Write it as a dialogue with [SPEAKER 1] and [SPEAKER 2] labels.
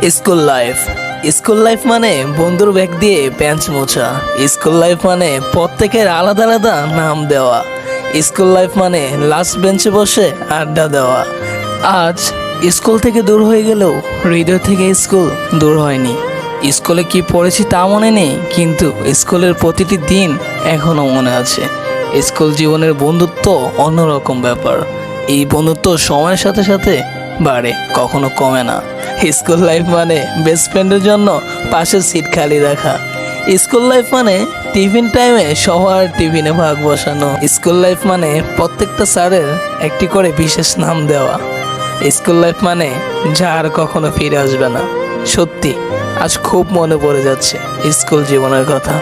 [SPEAKER 1] School life মানে বন্ধুর bag দিয়ে বেঞ্চ মোছা। স্কুল লাইফ মানে প্রত্যেকের আলাদা আলাদা নাম দেওয়া। স্কুল লাইফ মানে লাস্ট বেঞ্চে বসে আড্ডা দেওয়া। আজ স্কুল থেকে দূর হয়ে গেলেও হৃদয় থেকে স্কুল দূর হয়নি। স্কুলে কি পড়েছি তা মনে নেই, কিন্তু স্কুলের প্রতিটি দিন এখনও মনে আছে। স্কুল জীবনের বন্ধুত্ব অন্যরকম ব্যাপার। এই বন্ধুত্ব সময়ের সাথে সাথে বাড়ে, কখনো কমে না। স্কুল লাইফ মানে বেস্ট ফ্রেন্ডের জন্য পাশের সিট খালি রাখা। স্কুল লাইফ মানে টিফিন টাইমে সবার টিফিনে ভাগ বসানো। স্কুল লাইফ মানে প্রত্যেকটা স্যারের একটি করে বিশেষ নাম দেওয়া। স্কুল লাইফ মানে যা আর কখনো ফিরে আসবে না। সত্যি আজ খুব মনে পড়ে যাচ্ছে স্কুল জীবনের কথা।